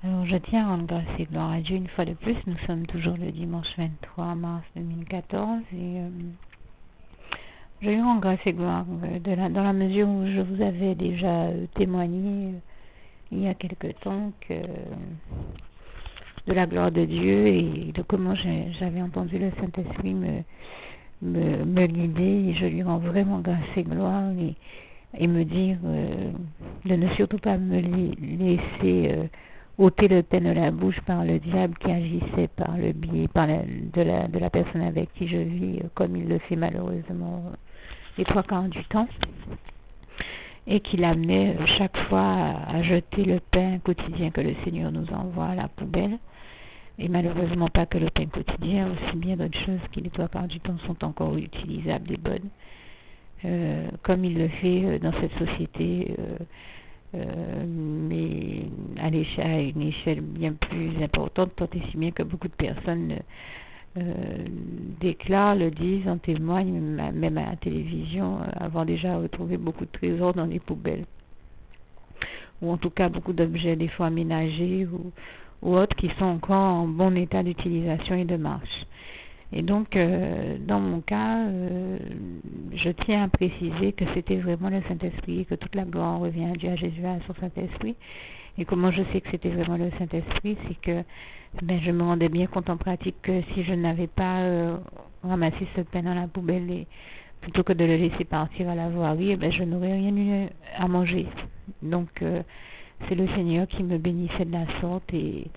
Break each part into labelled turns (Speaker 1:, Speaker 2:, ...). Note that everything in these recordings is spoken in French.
Speaker 1: Alors, je tiens à rendre grâce et gloire à Dieu une fois de plus. Nous sommes toujours le dimanche 23 mars 2014 et je lui rends grâce et gloire dans la mesure où je vous avais déjà témoigné il y a quelque temps de la gloire de Dieu et de comment j'avais entendu le Saint-Esprit me guider, et je lui rends vraiment grâce et gloire et me dire de ne surtout pas me laisser ôter le pain de la bouche par le diable qui agissait par le biais de la personne avec qui je vis, comme il le fait malheureusement les trois quarts du temps, et qui l'amenait chaque fois à jeter le pain quotidien que le Seigneur nous envoie à la poubelle. Et malheureusement pas que le pain quotidien, aussi bien d'autres choses qui les trois quarts du temps sont encore utilisables et bonnes, comme il le fait dans cette société, mais à une échelle bien plus importante, tant et si bien que beaucoup de personnes déclarent, le disent, en témoignent, même à la télévision, avoir déjà retrouvé beaucoup de trésors dans les poubelles, ou en tout cas beaucoup d'objets des fois aménagés ou autres qui sont encore en bon état d'utilisation et de marche. Et donc, dans mon cas, je tiens à préciser que c'était vraiment le Saint-Esprit, que toute la gloire revient à Dieu, à Jésus, à son Saint-Esprit. Et comment je sais que c'était vraiment le Saint-Esprit, c'est que je me rendais bien compte en pratique que si je n'avais pas ramassé ce pain dans la poubelle, et plutôt que de le laisser partir à la voirie, je n'aurais rien eu à manger. Donc, c'est le Seigneur qui me bénissait de la sorte, et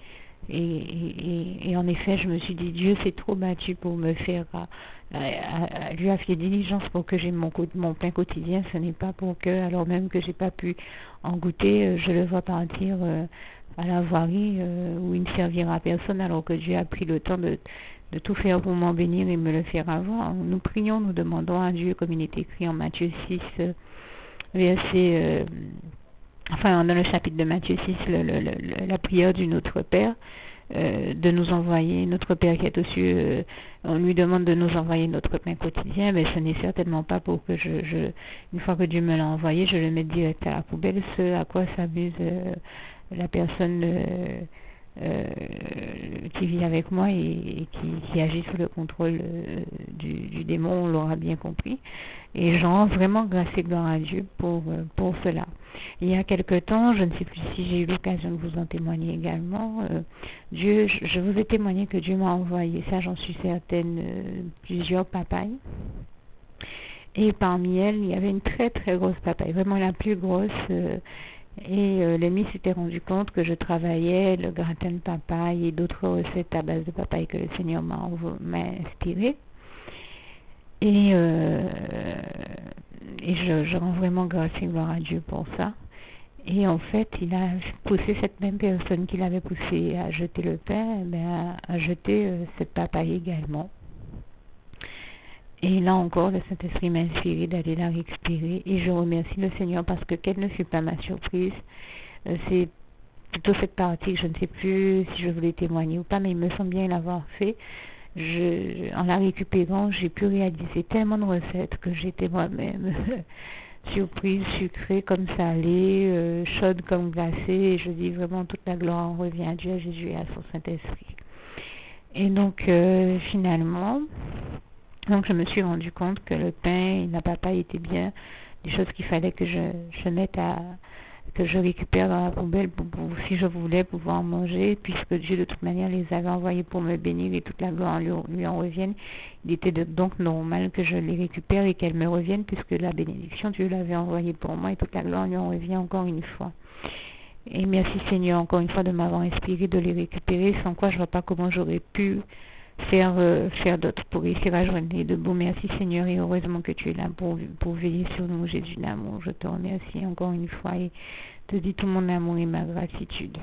Speaker 1: en effet, je me suis dit, Dieu s'est trop battu pour me faire, lui a fait diligence pour que j'ai mon pain quotidien. Ce n'est pas pour que, alors même que j'ai pas pu en goûter, je le vois partir à la voirie où il ne servira à personne, alors que Dieu a pris le temps de tout faire pour m'en bénir et me le faire avant. Nous prions, nous demandons à Dieu, comme il est écrit en Matthieu 6, verset... dans le chapitre de Matthieu 6, la prière du Notre Père, de nous envoyer, notre Père qui est aux cieux, on lui demande de nous envoyer notre pain quotidien, mais ce n'est certainement pas pour que une fois que Dieu me l'a envoyé, je le mette direct à la poubelle, ce à quoi s'amuse la personne qui vit avec moi et qui agit sous le contrôle du démon, on l'aura bien compris. Et j'en rends vraiment grâce et gloire à Dieu pour cela. Il y a quelque temps, je ne sais plus si j'ai eu l'occasion de vous en témoigner également, je vous ai témoigné que Dieu m'a envoyé, ça j'en suis certaine, plusieurs papayes. Et parmi elles, il y avait une très très grosse papaye, vraiment la plus grosse. L'ennemi s'était rendu compte que je travaillais le gratin de papaye et d'autres recettes à base de papaye que le Seigneur m'a inspiré. Et je rends vraiment grâce et gloire à Dieu pour ça. Et en fait, il a poussé cette même personne qui l'avait poussé à jeter le pain, à jeter cette papaye également. Et là encore, le Saint-Esprit m'a inspiré d'aller la récupérer. Et je remercie le Seigneur parce que quelle ne fut pas ma surprise. C'est plutôt cette partie que je ne sais plus si je voulais témoigner ou pas, mais il me semble bien l'avoir fait. En la récupérant, j'ai pu réaliser tellement de recettes que j'étais moi-même surprise, sucrée comme salée, chaude comme glacée. Et je dis vraiment toute la gloire en revient à Dieu, à Jésus et à son Saint-Esprit. Et donc, finalement... Donc, je me suis rendu compte que le pain et la papaye étaient bien des choses qu'il fallait que je mette que je récupère dans la poubelle si je voulais pouvoir manger, puisque Dieu, de toute manière, les avait envoyés pour me bénir et toute la gloire lui en revienne. Il était donc normal que je les récupère et qu'elles me reviennent, puisque la bénédiction, Dieu l'avait envoyée pour moi et toute la gloire lui en revient encore une fois. Et merci Seigneur, encore une fois, de m'avoir inspiré de les récupérer, sans quoi je ne vois pas comment j'aurais pu faire d'autres pour réussir à joindre les deux bouts. Merci Seigneur, et heureusement que tu es là pour veiller sur nous, Jésus d'amour. Je te remercie encore une fois et te dis tout mon amour et ma gratitude.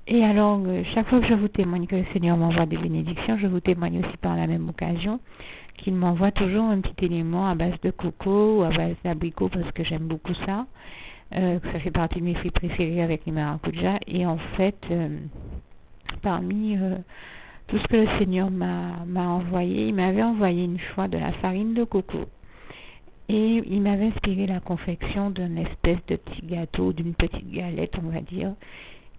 Speaker 1: Et alors, chaque fois que je vous témoigne que le Seigneur m'envoie des bénédictions, je vous témoigne aussi par la même occasion qu'il m'envoie toujours un petit élément à base de coco ou à base d'abricot, parce que j'aime beaucoup ça. Ça fait partie de mes fruits préférés avec les maracujas. Et en fait, parmi tout ce que le Seigneur m'a envoyé, il m'avait envoyé une fois de la farine de coco. Et il m'avait inspiré la confection d'une espèce de petit gâteau, d'une petite galette, on va dire.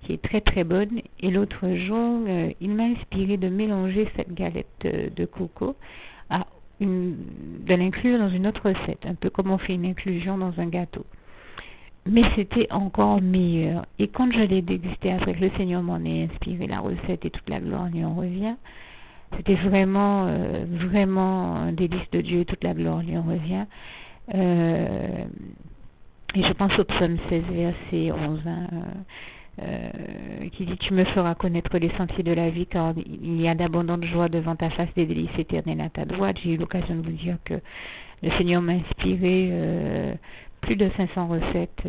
Speaker 1: qui est très très bonne. Et l'autre jour, il m'a inspiré de mélanger cette galette de coco de l'inclure dans une autre recette, un peu comme on fait une inclusion dans un gâteau. Mais c'était encore meilleur. Et quand je l'ai dégusté après que le Seigneur m'en ait inspiré la recette et toute la gloire lui en revient, c'était vraiment, vraiment un délice de Dieu et toute la gloire lui en revient. Et je pense au psaume 16, verset 11, qui dit « Tu me feras connaître les sentiers de la vie, car il y a d'abondantes joies devant ta face, des délices éternelles à ta droite. » J'ai eu l'occasion de vous dire que le Seigneur m'a inspiré plus de 500 recettes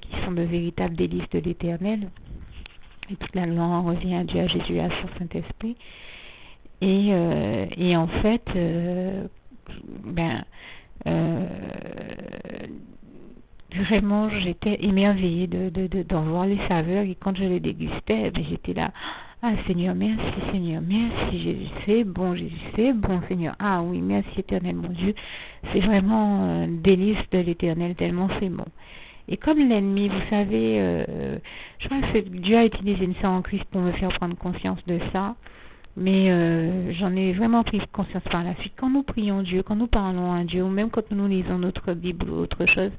Speaker 1: qui sont de véritables délices de l'Éternel. Et toute la gloire en revient à Dieu, à Jésus, à son Saint-Esprit. Et en fait, vraiment, j'étais émerveillée d'en voir les saveurs. Et quand je les dégustais, j'étais là. Ah Seigneur, merci Jésus, c'est bon Seigneur. Ah oui, merci éternel mon Dieu. C'est vraiment un délice de l'Éternel, tellement c'est bon. Et comme l'ennemi, vous savez, je crois que Dieu a utilisé une sang en Christ pour me faire prendre conscience de ça. Mais j'en ai vraiment pris conscience par la suite. Quand nous prions Dieu, quand nous parlons à Dieu, ou même quand nous lisons notre Bible ou autre chose,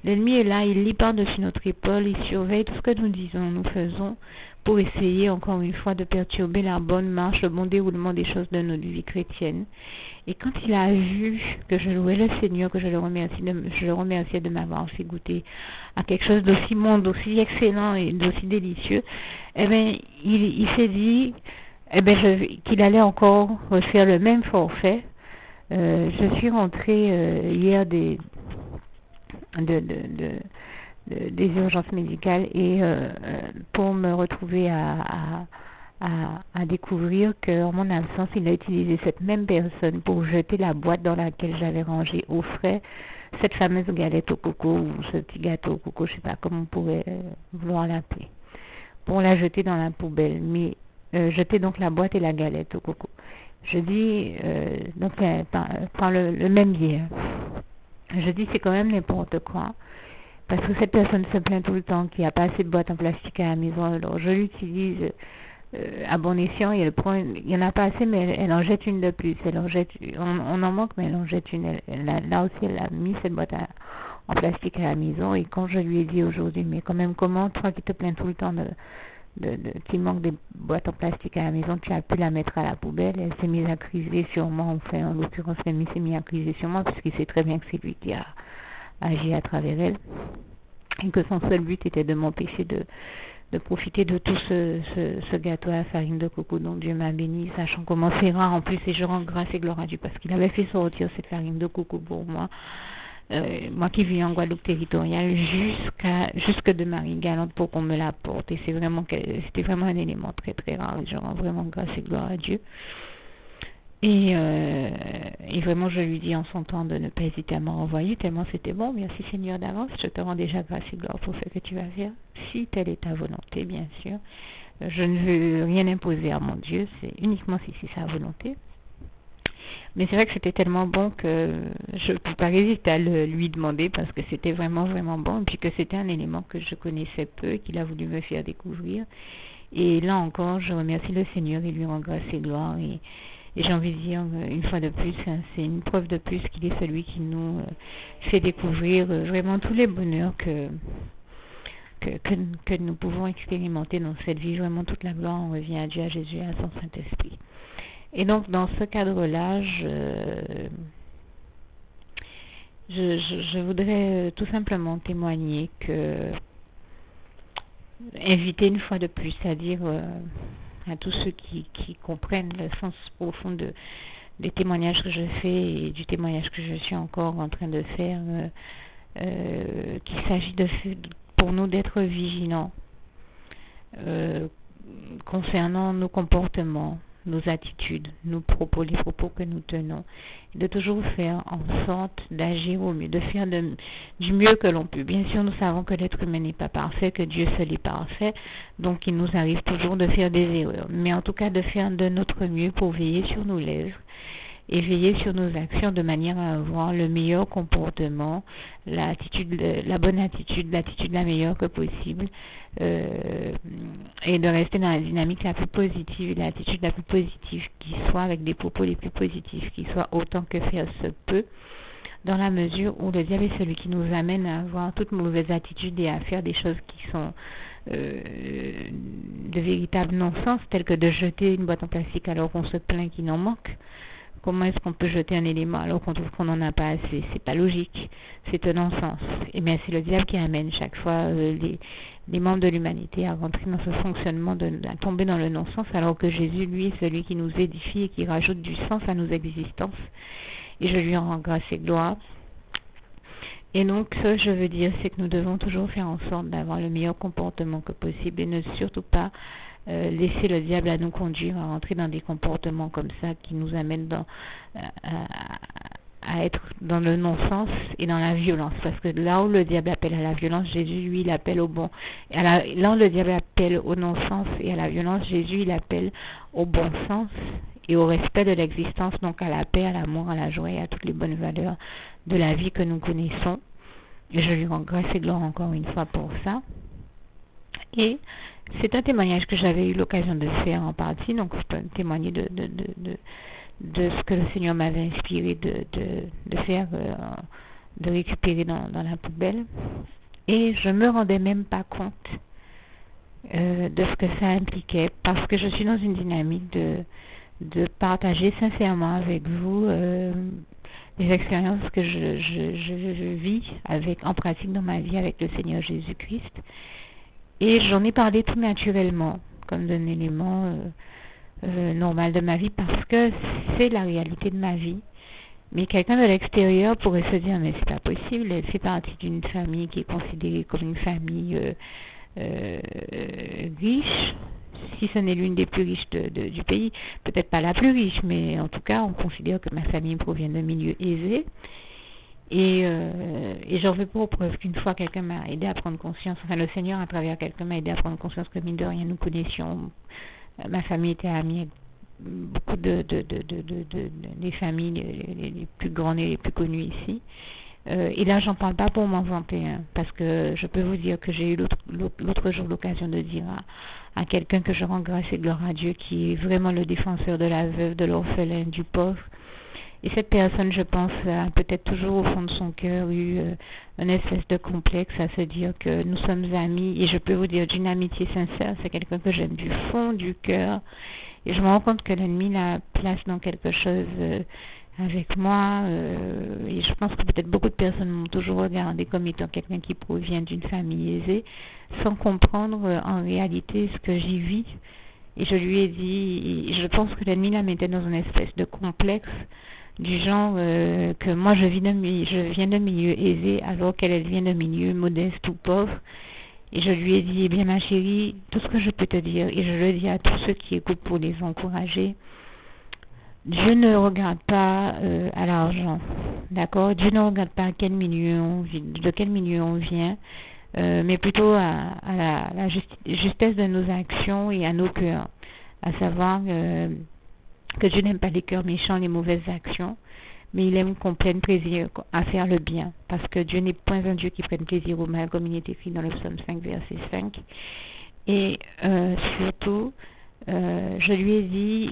Speaker 1: l'ennemi est là, il lit par-dessus notre épaule, il surveille tout ce que nous disons, nous faisons, pour essayer encore une fois de perturber la bonne marche, le bon déroulement des choses de notre vie chrétienne. Et quand il a vu que je louais le Seigneur, que je le remerciais de m'avoir fait goûter à quelque chose d'aussi bon, d'aussi excellent et d'aussi délicieux, eh bien, il s'est dit qu'il allait encore refaire le même forfait. Je suis rentrée hier des urgences médicales et pour me retrouver à découvrir qu'en mon absence, il a utilisé cette même personne pour jeter la boîte dans laquelle j'avais rangé au frais cette fameuse galette au coco ou ce petit gâteau au coco, je ne sais pas comment on pourrait vouloir l'appeler, pour la jeter dans la poubelle. Mais jeter donc la boîte et la galette au coco. Je dis, donc par le même biais, je dis c'est quand même n'importe quoi, parce que cette personne se plaint tout le temps qu'il n'y a pas assez de boîtes en plastique à la maison, alors je l'utilise à bon escient et elle prend, il n'y en a pas assez, mais elle en jette une de plus, on en manque, mais elle en jette une, là aussi elle a mis cette boîte en plastique à la maison, et quand je lui ai dit aujourd'hui, mais quand même comment, toi qui te plains tout le temps qu'il manque des boîtes en plastique à la maison, tu as pu la mettre à la poubelle, elle s'est mise à criser sur moi, enfin en l'occurrence l'ami s'est mis à criser sur moi, puisqu'il sait très bien que c'est lui qui a agi à travers elle, et que son seul but était de m'empêcher de profiter de tout ce gâteau à la farine de coco dont Dieu m'a béni, sachant comment c'est rare en plus, et je rends grâce et gloire à Dieu parce qu'il avait fait sortir cette farine de coco pour moi. Moi qui vis en Guadeloupe territoriale, jusque de Marie-Galante pour qu'on me l'apporte, et c'était vraiment un élément très très rare, je rends vraiment grâce et gloire à Dieu. Et vraiment je lui dis en son temps de ne pas hésiter à m'en renvoyer, tellement c'était bon. Merci Seigneur d'avance, je te rends déjà grâce et gloire pour ce que tu vas faire, si telle est ta volonté bien sûr. Je ne veux rien imposer à mon Dieu, c'est uniquement si c'est sa volonté. Mais c'est vrai que c'était tellement bon que je ne peux pas résister à lui demander, parce que c'était vraiment vraiment bon, et puis que c'était un élément que je connaissais peu et qu'il a voulu me faire découvrir. Et là encore, je remercie le Seigneur et lui rends grâce et gloire. Et j'ai envie de dire, une fois de plus, c'est une preuve de plus qu'il est celui qui nous fait découvrir vraiment tous les bonheurs que nous pouvons expérimenter dans cette vie. Vraiment toute la gloire en revient à Dieu, à Jésus, à son Saint-Esprit. Et donc, dans ce cadre-là, je voudrais tout simplement témoigner inviter une fois de plus, c'est-à-dire à tous ceux qui comprennent le sens profond des témoignages que je fais et du témoignage que je suis encore en train de faire, qu'il s'agit pour nous d'être vigilants concernant nos comportements, nos attitudes, les propos que nous tenons, de toujours faire en sorte d'agir au mieux, de faire du mieux que l'on peut. Bien sûr, nous savons que l'être humain n'est pas parfait, que Dieu seul est parfait, donc il nous arrive toujours de faire des erreurs, mais en tout cas de faire de notre mieux pour veiller sur nos lèvres et veiller sur nos actions de manière à avoir le meilleur comportement, l'attitude la meilleure que possible, et de rester dans la dynamique la plus positive et l'attitude la plus positive qui soit, avec des propos les plus positifs qui soient, autant que faire se peut, dans la mesure où le diable est celui qui nous amène à avoir toute mauvaise attitude et à faire des choses qui sont de véritables non-sens, telles que de jeter une boîte en plastique alors qu'on se plaint qu'il en manque. Comment est-ce qu'on peut jeter un élément alors qu'on trouve qu'on n'en a pas assez? C'est pas logique, c'est un non-sens. Et bien c'est le diable qui amène chaque fois les membres de l'humanité à rentrer dans ce fonctionnement, à tomber dans le non-sens, alors que Jésus, lui, est celui qui nous édifie et qui rajoute du sens à nos existences. Et je lui en rends grâce et gloire. Et donc, ce que je veux dire, c'est que nous devons toujours faire en sorte d'avoir le meilleur comportement que possible et ne surtout pas laisser le diable à nous conduire à rentrer dans des comportements comme ça qui nous amènent à être dans le non-sens et dans la violence. Parce que là où le diable appelle à la violence, Jésus, lui, il appelle au bon. Là où le diable appelle au non-sens et à la violence, Jésus, il appelle au bon sens et au respect de l'existence, donc à la paix, à l'amour, à la joie et à toutes les bonnes valeurs de la vie que nous connaissons. Et je lui rends grâce et gloire encore une fois pour ça. Et c'est un témoignage que j'avais eu l'occasion de faire en partie, donc je peux témoigner de ce que le Seigneur m'avait inspiré de faire, de récupérer dans la poubelle. Et je me rendais même pas compte de ce que ça impliquait, parce que je suis dans une dynamique de partager sincèrement avec vous les expériences que je vis en pratique dans ma vie avec le Seigneur Jésus-Christ. Et j'en ai parlé tout naturellement, comme d'un élément normal de ma vie, parce que c'est la réalité de ma vie. Mais quelqu'un de l'extérieur pourrait se dire, mais c'est pas possible, elle fait partie d'une famille qui est considérée comme une famille riche, si ce n'est l'une des plus riches du pays, peut-être pas la plus riche, mais en tout cas, on considère que ma famille provient d'un milieu aisé. Et j'en veux pour preuve qu'une fois quelqu'un m'a aidé à prendre conscience, enfin le Seigneur à travers quelqu'un m'a aidé à prendre conscience que mine de rien nous connaissions, ma famille était amie avec beaucoup des familles les plus grandes et les plus connues ici. Et là, j'en parle pas pour m'en vanter, hein, parce que je peux vous dire que j'ai eu l'autre jour l'occasion de dire à quelqu'un que je rends grâce et gloire à Dieu, qui est vraiment le défenseur de la veuve, de l'orphelin, du pauvre. Et cette personne, je pense, a peut-être toujours au fond de son cœur eu une espèce de complexe à se dire que nous sommes amis, et je peux vous dire d'une amitié sincère, c'est quelqu'un que j'aime du fond du cœur, et je me rends compte que l'ennemi la place dans quelque chose avec moi, et je pense que peut-être beaucoup de personnes m'ont toujours regardé comme étant quelqu'un qui provient d'une famille aisée, sans comprendre en réalité ce que j'y vis. Et je lui ai dit, je pense que l'ennemi la mettait dans une espèce de complexe, du genre que moi je viens d'un milieu aisé alors qu'elle vient d'un milieu modeste ou pauvre. Et je lui ai dit, eh bien ma chérie, tout ce que je peux te dire, et je le dis à tous ceux qui écoutent pour les encourager, Dieu ne regarde pas à l'argent, d'accord? Dieu ne regarde pas de quel milieu on vient, mais plutôt à la justesse de nos actions et à nos cœurs, à savoir que Dieu n'aime pas les cœurs méchants, les mauvaises actions, mais il aime qu'on prenne plaisir à faire le bien, parce que Dieu n'est point un Dieu qui prenne plaisir au mal, comme il est écrit dans le psaume 5, verset 5. Et surtout, je lui ai dit,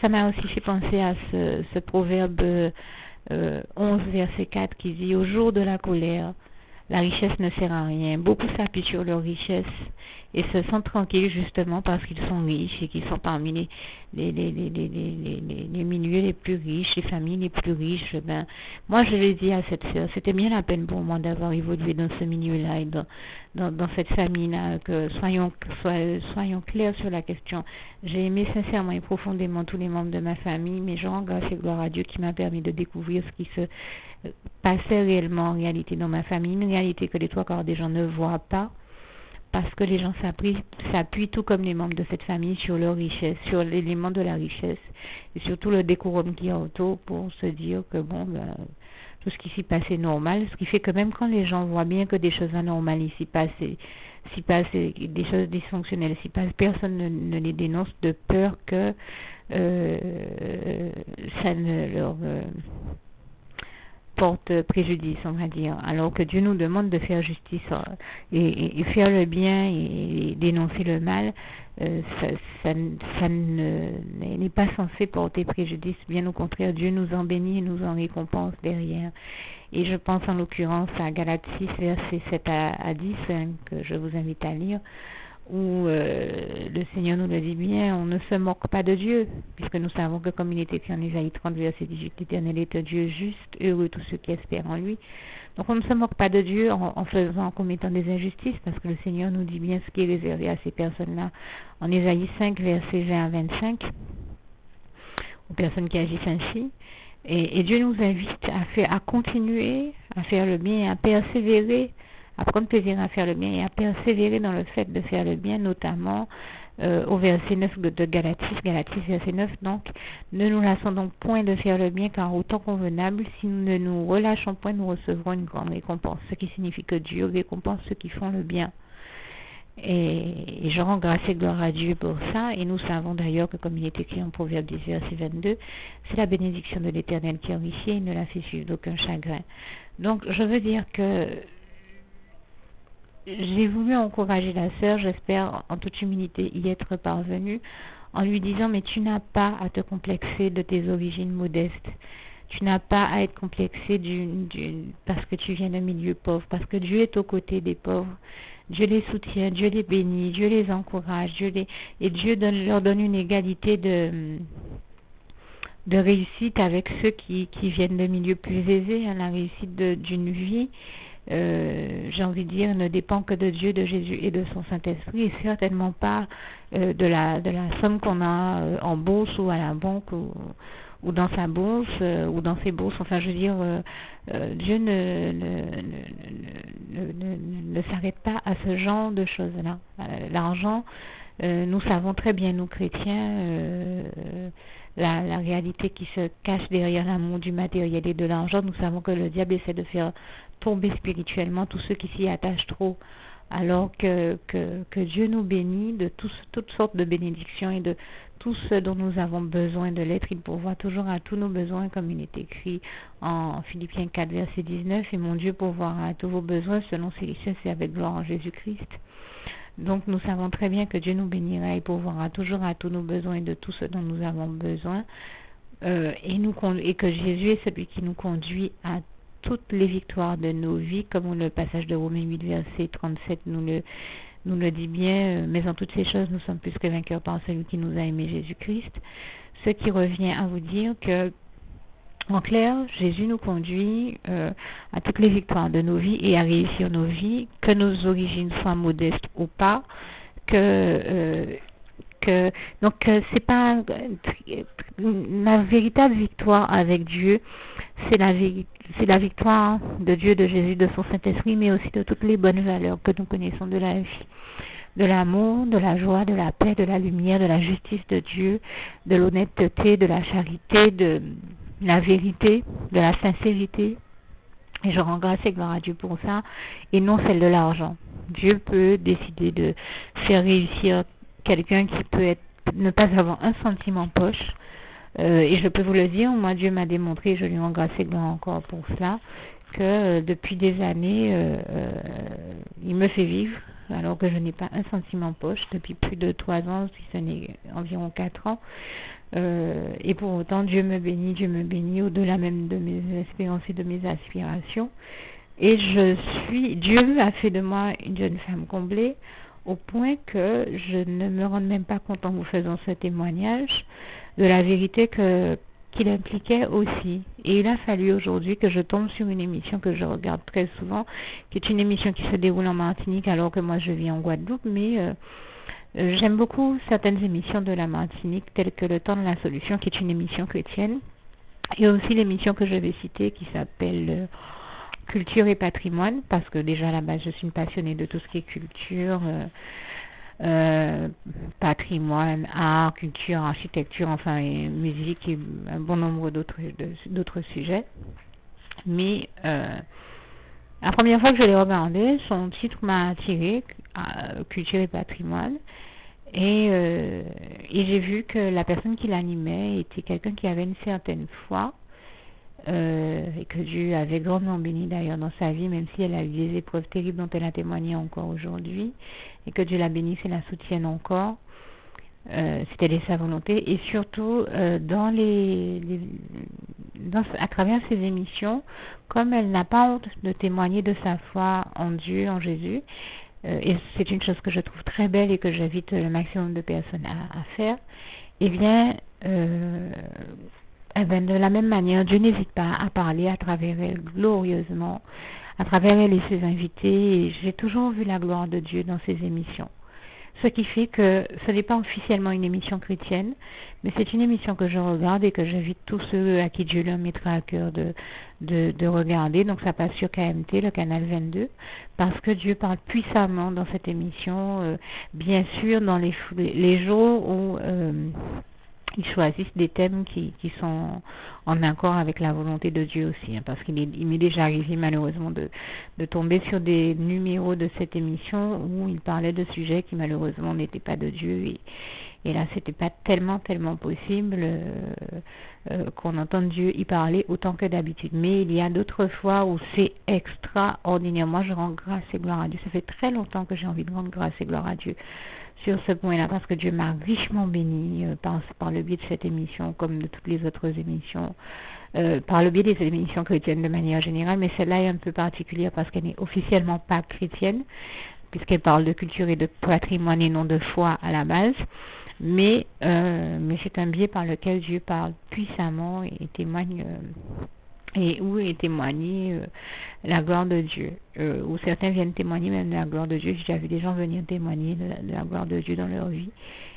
Speaker 1: ça m'a aussi fait penser à ce proverbe 11, verset 4, qui dit « Au jour de la colère, la richesse ne sert à rien. Beaucoup s'appuient sur leur richesse et se sentent tranquilles justement parce qu'ils sont riches et qu'ils sont parmi les milieux les plus riches, les familles les plus riches. » Ben, moi, je l'ai dit à cette sœur, c'était bien la peine pour moi d'avoir évolué dans ce milieu-là et dans cette famille-là, que soyons clairs sur la question. J'ai aimé sincèrement et profondément tous les membres de ma famille, mais je rends grâce et gloire à Dieu qui m'a permis de découvrir ce qui se passait réellement en réalité dans ma famille, une réalité que les trois quarts des gens ne voient pas, parce que les gens s'appuient tout comme les membres de cette famille sur leur richesse, sur l'élément de la richesse, et surtout le décorum qui est autour pour se dire que bon, ben, tout ce qui s'y passe est normal, ce qui fait que même quand les gens voient bien que des choses anormales s'y passent des choses dysfonctionnelles s'y passent, personne ne les dénonce de peur que ça ne leur porte préjudice, on va dire, alors que Dieu nous demande de faire justice et faire le bien et dénoncer le mal. Ça n'est pas censé porter préjudice, bien au contraire, Dieu nous en bénit et nous en récompense derrière. Et je pense en l'occurrence à Galates 6, versets 7 à 10, que je vous invite à lire, où le Seigneur nous le dit bien, on ne se moque pas de Dieu, puisque nous savons que comme il est écrit en Isaïe 30, verset 18, l'Éternel est un Dieu juste, heureux tous ceux qui espèrent en lui. Donc on ne se moque pas de Dieu en commettant des injustices, parce que le Seigneur nous dit bien ce qui est réservé à ces personnes-là. En Isaïe 5, verset 20 à 25, aux personnes qui agissent ainsi. Et Dieu nous invite à continuer à faire le bien et à persévérer, à prendre plaisir à faire le bien et à persévérer dans le fait de faire le bien, notamment au verset 9 de Galates, verset 9, donc, ne nous lassons donc point de faire le bien, car au temps convenable, si nous ne nous relâchons point, nous recevrons une grande récompense, ce qui signifie que Dieu récompense ceux qui font le bien. Et je rends grâce et gloire à Dieu pour ça, et nous savons d'ailleurs que comme il est écrit en Proverbe 10, verset 22, c'est la bénédiction de l'Éternel qui enrichit et il ne la fait suivre d'aucun chagrin. Donc je veux dire que j'ai voulu encourager la sœur, j'espère en toute humilité y être parvenue, en lui disant mais tu n'as pas à te complexer de tes origines modestes. Tu n'as pas à être complexé parce que tu viens d'un milieu pauvre, parce que Dieu est aux côtés des pauvres. Dieu les soutient, Dieu les bénit, Dieu les encourage, et Dieu leur donne une égalité de réussite avec ceux qui viennent de milieux plus aisés. La réussite d'une vie, j'ai envie de dire, ne dépend que de Dieu, de Jésus et de son Saint-Esprit, et certainement pas de la somme qu'on a en bourse ou à la banque ou dans sa bourse ou dans ses bourses. Enfin, je veux dire, Dieu ne s'arrête pas à ce genre de choses-là. L'argent, nous savons très bien, nous chrétiens, la réalité qui se cache derrière l'amour du matériel et de l'argent. Nous savons que le diable essaie de faire tomber spirituellement tous ceux qui s'y attachent trop, alors que Dieu nous bénit de toutes sortes de bénédictions et de tout ce dont nous avons besoin de l'être. Il pourvoit toujours à tous nos besoins, comme il est écrit en Philippiens 4, verset 19, et mon Dieu pourvoira à tous vos besoins selon ses richesses et avec gloire en Jésus-Christ. Donc nous savons très bien que Dieu nous bénira et pourvoira toujours à tous nos besoins et de tout ce dont nous avons besoin, et que Jésus est celui qui nous conduit à toutes les victoires de nos vies, comme le passage de Romains 8, verset 37 nous le dit bien, mais en toutes ces choses, nous sommes plus que vainqueurs par celui qui nous a aimés, Jésus-Christ. Ce qui revient à vous dire que, en clair, Jésus nous conduit à toutes les victoires de nos vies et à réussir nos vies, que nos origines soient modestes ou pas, donc c'est pas la véritable victoire avec Dieu, c'est la victoire de Dieu, de Jésus, de son Saint-Esprit, mais aussi de toutes les bonnes valeurs que nous connaissons de la vie, de l'amour, de la joie, de la paix, de la lumière, de la justice de Dieu, de l'honnêteté, de la charité, de la vérité, de la sincérité. Et je rends grâce et gloire à Dieu pour ça, et non celle de l'argent. Dieu peut décider de faire réussir quelqu'un qui peut ne pas avoir un centime en poche, et je peux vous le dire, moi Dieu m'a démontré, je lui rends grâce et gloire encore pour cela, que depuis des années, il me fait vivre, alors que je n'ai pas un centime en poche, depuis plus de 3 ans, si ce n'est environ 4 ans, et pour autant Dieu me bénit au-delà même de mes espérances et de mes aspirations, et Dieu a fait de moi une jeune femme comblée, au point que je ne me rends même pas compte en vous faisant ce témoignage de la vérité qu'il impliquait aussi. Et il a fallu aujourd'hui que je tombe sur une émission que je regarde très souvent, qui est une émission qui se déroule en Martinique alors que moi je vis en Guadeloupe, mais j'aime beaucoup certaines émissions de la Martinique, telles que Le Temps de la Solution, qui est une émission chrétienne, et aussi l'émission que je vais citer qui s'appelle Culture et patrimoine, parce que déjà à la base je suis une passionnée de tout ce qui est culture, patrimoine, art, culture, architecture, enfin et musique et un bon nombre d'autres sujets. Mais la première fois que je l'ai regardé, son titre m'a attiré, Culture et patrimoine, et j'ai vu que la personne qui l'animait était quelqu'un qui avait une certaine foi. et que Dieu avait grandement béni d'ailleurs dans sa vie, même si elle a eu des épreuves terribles dont elle a témoigné encore aujourd'hui, et que Dieu la bénisse et la soutienne encore. C'était sa volonté, et surtout à travers ces émissions, comme elle n'a pas honte de témoigner de sa foi en Dieu, en Jésus, et c'est une chose que je trouve très belle et que j'invite le maximum de personnes à faire, eh bien, de la même manière, Dieu n'hésite pas à parler à travers elle glorieusement, à travers elle et ses invités, et j'ai toujours vu la gloire de Dieu dans ces émissions. Ce qui fait que ce n'est pas officiellement une émission chrétienne, mais c'est une émission que je regarde et que j'invite tous ceux à qui Dieu leur mettra à cœur de regarder. Donc ça passe sur KMT, le canal 22, parce que Dieu parle puissamment dans cette émission, bien sûr dans les jours où ils choisissent des thèmes qui sont en accord avec la volonté de Dieu aussi, parce qu'il m'est déjà arrivé malheureusement de tomber sur des numéros de cette émission où il parlait de sujets qui malheureusement n'étaient pas de Dieu, et là c'était pas tellement possible qu'on entende Dieu y parler autant que d'habitude. Mais il y a d'autres fois où c'est extraordinaire. Moi je rends grâce et gloire à Dieu. Ça fait très longtemps que j'ai envie de rendre grâce et gloire à Dieu sur ce point-là, parce que Dieu m'a richement béni par le biais de cette émission, comme de toutes les autres émissions, par le biais des émissions chrétiennes de manière générale, mais celle-là est un peu particulière parce qu'elle n'est officiellement pas chrétienne, puisqu'elle parle de culture et de patrimoine et non de foi à la base, mais c'est un biais par lequel Dieu parle puissamment et témoigne et où est témoignée la gloire de Dieu, où certains viennent témoigner même de la gloire de Dieu. J'ai déjà vu des gens venir témoigner de la gloire de Dieu dans leur vie.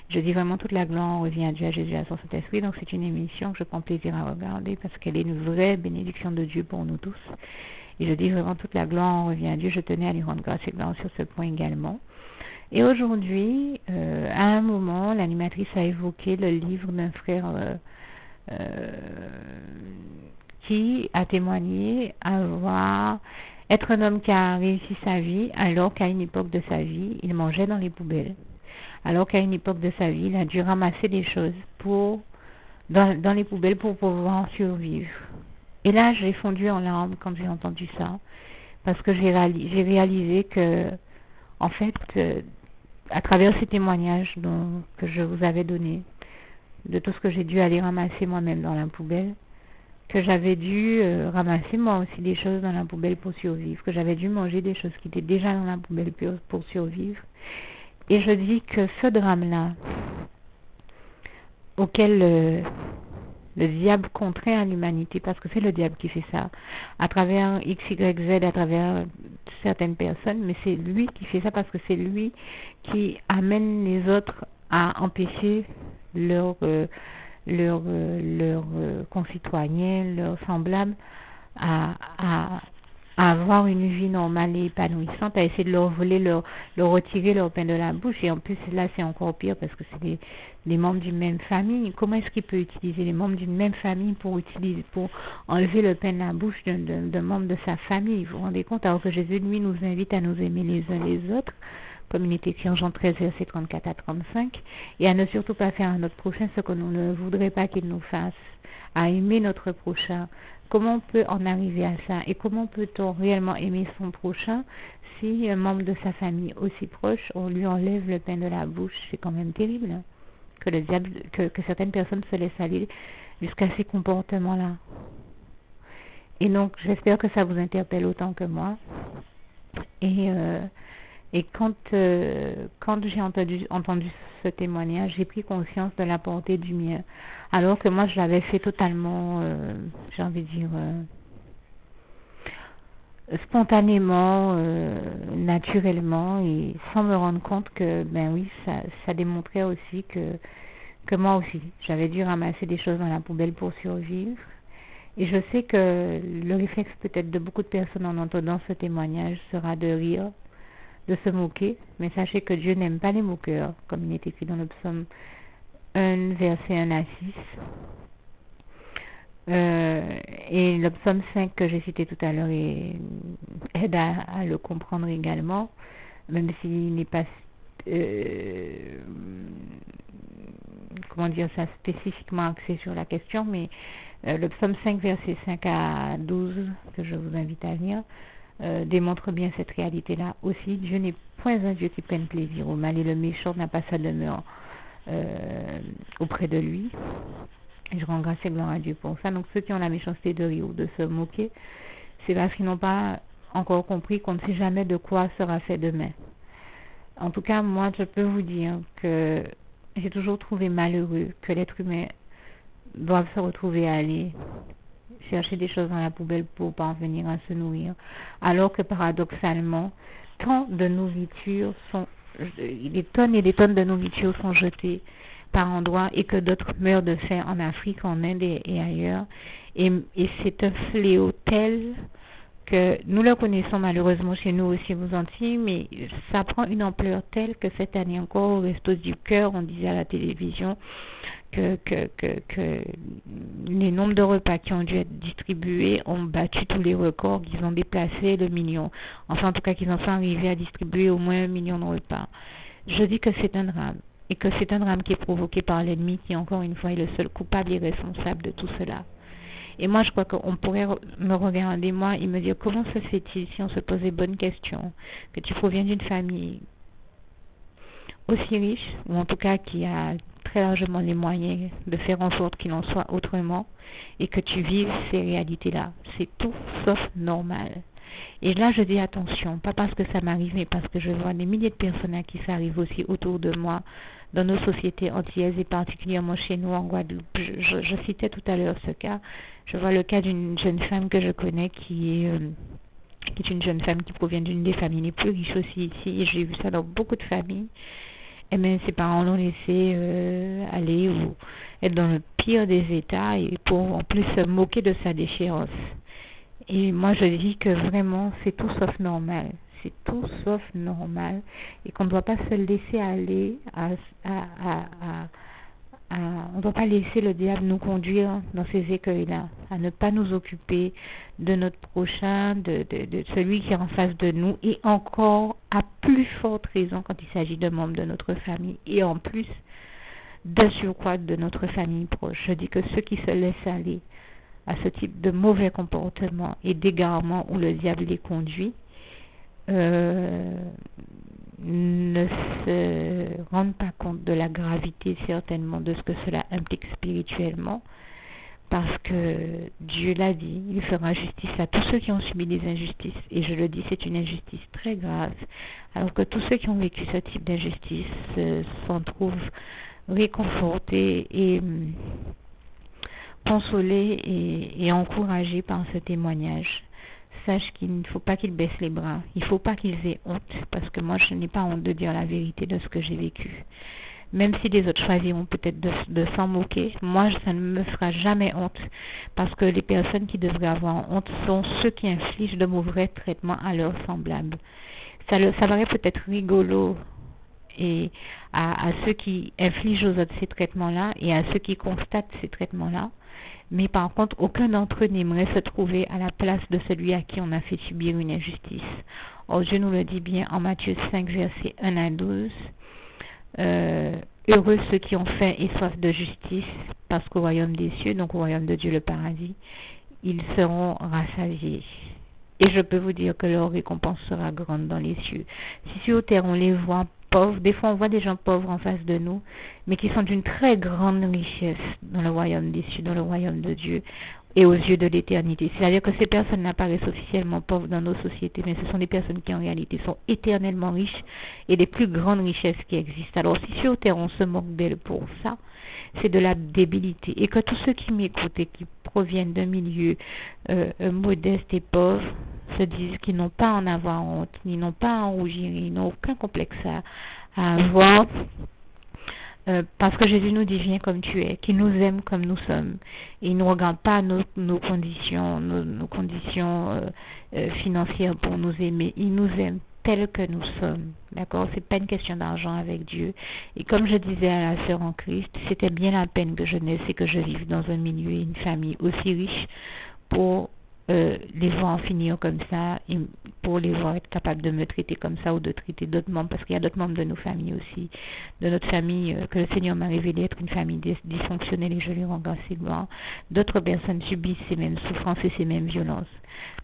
Speaker 1: Je dis vraiment toute la gloire revient à Dieu, à Jésus, à son Saint-Esprit. Donc c'est une émission que je prends plaisir à regarder parce qu'elle est une vraie bénédiction de Dieu pour nous tous. Et je dis vraiment toute la gloire revient à Dieu. Je tenais à lui rendre grâce et gloire sur ce point également. Et aujourd'hui, à un moment, l'animatrice a évoqué le livre d'un frère qui a témoigné être un homme qui a réussi sa vie alors qu'à une époque de sa vie, il mangeait dans les poubelles. Alors qu'à une époque de sa vie, il a dû ramasser des choses dans les poubelles pour pouvoir survivre. Et là, j'ai fondu en larmes quand j'ai entendu ça, parce que j'ai réalisé que, en fait, à travers ces témoignages que je vous avais donnés, de tout ce que j'ai dû aller ramasser moi-même dans la poubelle, que j'avais dû ramasser moi aussi des choses dans la poubelle pour survivre, que j'avais dû manger des choses qui étaient déjà dans la poubelle pour survivre. Et je dis que ce drame-là, auquel le diable contraint à l'humanité, parce que c'est le diable qui fait ça, à travers X, Y, Z, à travers certaines personnes, mais c'est lui qui fait ça parce que c'est lui qui amène les autres à empêcher leurs concitoyens, leurs semblables à avoir une vie normale et épanouissante, à essayer de leur voler, leur retirer leur pain de la bouche. Et en plus, là, c'est encore pire parce que c'est des membres d'une même famille. Comment est-ce qu'il peut utiliser les membres d'une même famille pour enlever le pain de la bouche d'un membre de sa famille? Vous vous rendez compte? Alors que Jésus, lui, nous invite à nous aimer les uns les autres, comme il est écrit en Jean 13, versets 34 à 35, et à ne surtout pas faire à notre prochain ce que nous ne voudrions pas qu'il nous fasse, à aimer notre prochain. Comment on peut en arriver à ça? Et comment peut-on réellement aimer son prochain si un membre de sa famille aussi proche, on lui enlève le pain de la bouche? C'est quand même terrible, hein? Que le diable, que certaines personnes se laissent aller jusqu'à ces comportements-là. Et donc, j'espère que ça vous interpelle autant que moi. Et quand j'ai entendu ce témoignage, j'ai pris conscience de la portée du mien. Alors que moi, je l'avais fait totalement, j'ai envie de dire, spontanément, naturellement, et sans me rendre compte que, ben oui, ça démontrait aussi que moi aussi, j'avais dû ramasser des choses dans la poubelle pour survivre. Et je sais que le réflexe peut-être de beaucoup de personnes en entendant ce témoignage sera de rire, de se moquer, mais sachez que Dieu n'aime pas les moqueurs, comme il est écrit dans le psaume 1, verset 1 à 6. Et le psaume 5 que j'ai cité tout à l'heure aide à le comprendre également, même s'il n'est pas comment dire ça spécifiquement axé sur la question, mais Le psaume 5, versets 5 à 12, que je vous invite à lire, démontre bien cette réalité-là aussi. Dieu n'est point un Dieu qui prenne plaisir au mal et le méchant n'a pas sa demeure auprès de lui. Et je rends grâce et gloire à Dieu pour ça. Donc ceux qui ont la méchanceté de rire ou de se moquer, c'est parce qu'ils n'ont pas encore compris qu'on ne sait jamais de quoi sera fait demain. En tout cas, moi, je peux vous dire que j'ai toujours trouvé malheureux que l'être humain doive se retrouver à aller chercher des choses dans la poubelle pour parvenir à se nourrir, alors que paradoxalement, tant de nourriture des tonnes et des tonnes de nourriture sont jetées par endroits et que d'autres meurent de faim en Afrique, en Inde et ailleurs. Et c'est un fléau tel que nous le connaissons malheureusement chez nous aussi aux Antilles, mais ça prend une ampleur telle que cette année encore au Resto du Cœur, on disait à la télévision que les nombres de repas qui ont dû être distribués ont battu tous les records, qu'ils ont déplacé le million. Enfin, en tout cas, qu'ils en sont arrivés à distribuer au moins 1 million de repas. Je dis que c'est un drame, et que c'est un drame qui est provoqué par l'ennemi, qui encore une fois est le seul coupable et responsable de tout cela. Et moi, je crois qu'on pourrait me regarder, moi, et me dire comment se fait-il, si on se pose les bonnes questions, que tu proviens d'une famille aussi riche, ou en tout cas qui a très largement les moyens de faire en sorte qu'il en soit autrement, et que tu vives ces réalités-là. C'est tout sauf normal. Et là, je dis attention, pas parce que ça m'arrive, mais parce que je vois des milliers de personnes à qui ça arrive aussi autour de moi, dans nos sociétés antillaises et particulièrement chez nous en Guadeloupe. Je citais tout à l'heure ce cas. Je vois le cas d'une jeune femme que je connais qui est une jeune femme qui provient d'une des familles les plus riches aussi ici, et j'ai vu ça dans beaucoup de familles. Et même ses parents l'ont laissé aller ou être dans le pire des états, et pour en plus se moquer de sa déchéance. Et moi je dis que vraiment c'est tout sauf normal. C'est tout sauf normal, et qu'on ne doit pas se laisser aller on ne doit pas laisser le diable nous conduire dans ces écueils-là, à ne pas nous occuper de notre prochain, de celui qui est en face de nous, et encore à plus forte raison quand il s'agit de membres de notre famille, et en plus d'un surcroît de notre famille proche. Je dis que ceux qui se laissent aller à ce type de mauvais comportement et d'égarement où le diable les conduit, ne se rendent pas compte de la gravité certainement de ce que cela implique spirituellement, parce que Dieu l'a dit, il fera justice à tous ceux qui ont subi des injustices, et je le dis, c'est une injustice très grave, alors que tous ceux qui ont vécu ce type d'injustice s'en trouvent réconfortés et consolés et encouragés par ce témoignage. Sache qu'il ne faut pas qu'ils baissent les bras, il ne faut pas qu'ils aient honte, parce que moi je n'ai pas honte de dire la vérité de ce que j'ai vécu. Même si les autres choisiront peut-être de s'en moquer, moi ça ne me fera jamais honte, parce que les personnes qui devraient avoir honte sont ceux qui infligent de mauvais traitements à leurs semblables. Ça paraît peut-être rigolo et à ceux qui infligent aux autres ces traitements-là et à ceux qui constatent ces traitements-là. Mais par contre, aucun d'entre eux n'aimerait se trouver à la place de celui à qui on a fait subir une injustice. Or, Dieu nous le dit bien en Matthieu 5, versets 1 à 12. Heureux ceux qui ont faim et soif de justice, parce qu'au royaume des cieux, donc au royaume de Dieu le paradis, ils seront rassasiés. Et je peux vous dire que leur récompense sera grande dans les cieux. Si sur terre on les voit pauvres, des fois on voit des gens pauvres en face de nous, mais qui sont d'une très grande richesse dans le royaume des cieux, dans le royaume de Dieu et aux yeux de l'éternité. C'est-à-dire que ces personnes n'apparaissent officiellement pauvres dans nos sociétés, mais ce sont des personnes qui en réalité sont éternellement riches et des plus grandes richesses qui existent. Alors si sur terre on se moque d'elles pour ça, c'est de la débilité. Et que tous ceux qui m'écoutent et qui proviennent d'un milieu modeste et pauvre se disent qu'ils n'ont pas à en avoir honte, ils n'ont pas à en rougir, ils n'ont aucun complexe à avoir, parce que Jésus nous dit viens comme tu es, qu'il nous aime comme nous sommes. Et il ne regarde pas nos conditions, nos conditions financières pour nous aimer. Il nous aime tel que nous sommes. D'accord? C'est pas une question d'argent avec Dieu. Et comme je disais à la sœur en Christ, c'était bien la peine que je naisse et que je vive dans un milieu et une famille aussi riche pour les voir en finir comme ça, et pour les voir être capables de me traiter comme ça ou de traiter d'autres membres, parce qu'il y a d'autres membres de nos familles aussi, de notre famille, que le Seigneur m'a révélé être une famille dysfonctionnelle et je lui rends grâce et gloire. D'autres personnes subissent ces mêmes souffrances et ces mêmes violences.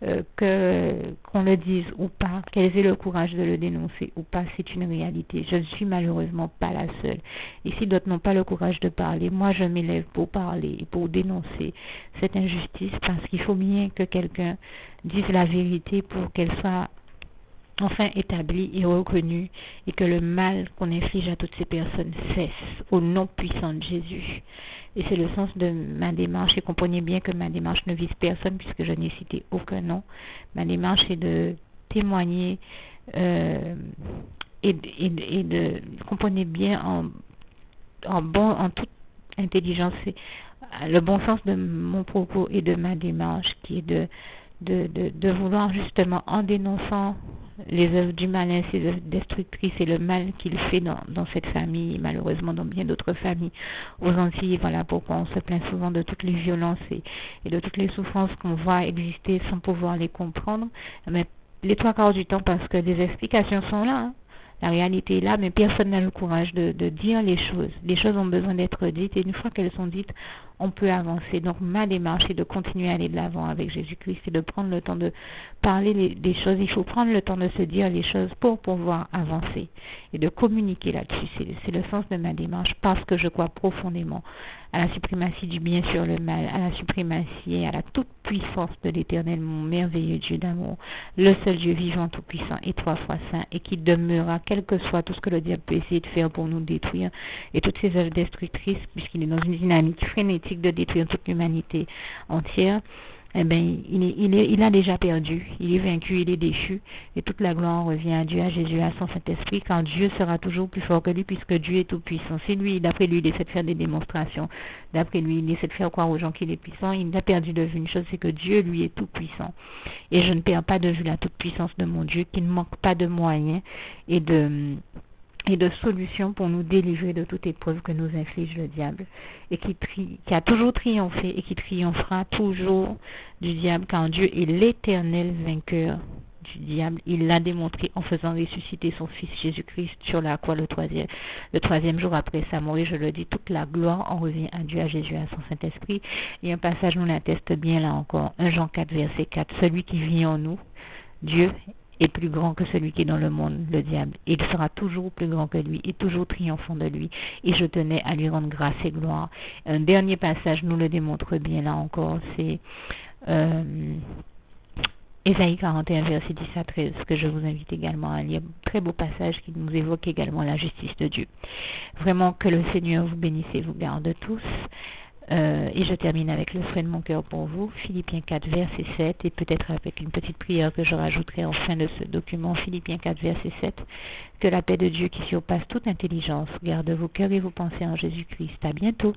Speaker 1: Qu'on le dise ou pas, qu'elles aient le courage de le dénoncer ou pas, c'est une réalité. Je ne suis malheureusement pas la seule. Et si d'autres n'ont pas le courage de parler, moi je m'élève pour parler et pour dénoncer cette injustice, parce qu'il faut bien que quelqu'un dise la vérité pour qu'elle soit enfin établie et reconnue, et que le mal qu'on inflige à toutes ces personnes cesse au nom puissant de Jésus. Et c'est le sens de ma démarche, et comprenez bien que ma démarche ne vise personne puisque je n'ai cité aucun nom. Ma démarche est de témoigner et de comprenez bien en toute intelligence, le bon sens de mon propos et de ma démarche, qui est de vouloir justement, en dénonçant les œuvres du malin, ces œuvres destructrices et le mal qu'il fait dans cette famille, et malheureusement dans bien d'autres familles aux Antilles. Voilà pourquoi on se plaint souvent de toutes les violences et de toutes les souffrances qu'on voit exister sans pouvoir les comprendre. Mais les trois quarts du temps, parce que des explications sont là, hein. La réalité est là, mais personne n'a le courage de dire les choses. Les choses ont besoin d'être dites, et une fois qu'elles sont dites, on peut avancer. Donc ma démarche est de continuer à aller de l'avant avec Jésus-Christ, et de prendre le temps de parler des choses. Il faut prendre le temps de se dire les choses pour pouvoir avancer et de communiquer là-dessus. C'est le sens de ma démarche, parce que je crois profondément à la suprématie du bien sur le mal, à la suprématie et à la toute-puissance de l'Éternel, mon merveilleux Dieu d'amour, le seul Dieu vivant, tout-puissant et trois fois saint, et qui demeurera, quel que soit tout ce que le diable peut essayer de faire pour nous détruire, et toutes ces œuvres destructrices, puisqu'il est dans une dynamique frénétique de détruire toute l'humanité entière. Eh bien, il a déjà perdu, il est vaincu, il est déchu, et toute la gloire revient à Dieu, à Jésus, à son Saint-Esprit, quand Dieu sera toujours plus fort que lui, puisque Dieu est tout puissant. Si lui, d'après lui, il essaie de faire des démonstrations, d'après lui, il essaie de faire croire aux gens qu'il est puissant, il a perdu de vue une chose, c'est que Dieu, lui, est tout puissant. Et je ne perds pas de vue la toute puissance de mon Dieu, qui ne manque pas de moyens et de solutions pour nous délivrer de toute épreuve que nous inflige le diable, et qui a toujours triomphé et qui triomphera toujours du diable, car Dieu est l'éternel vainqueur du diable. Il l'a démontré en faisant ressusciter son Fils Jésus-Christ sur la croix le troisième jour après sa mort. Et je le dis, toute la gloire en revient à Dieu, à Jésus, à son Saint-Esprit. Et un passage nous l'atteste bien là encore, 1 Jean 4, verset 4, celui qui vit en nous, Dieu, est plus grand que celui qui est dans le monde, le diable. Il sera toujours plus grand que lui et toujours triomphant de lui. Et je tenais à lui rendre grâce et gloire. Un dernier passage nous le démontre bien là encore, c'est Ésaïe 41, verset 10 à 13, que je vous invite également à lire. Très beau passage qui nous évoque également la justice de Dieu. Vraiment que le Seigneur vous bénisse et vous garde tous. Et je termine avec le souhait de mon cœur pour vous, Philippiens 4, verset 7, et peut-être avec une petite prière que je rajouterai en fin de ce document, Philippiens 4, verset 7, que la paix de Dieu qui surpasse toute intelligence garde vos cœurs et vos pensées en Jésus-Christ. À bientôt.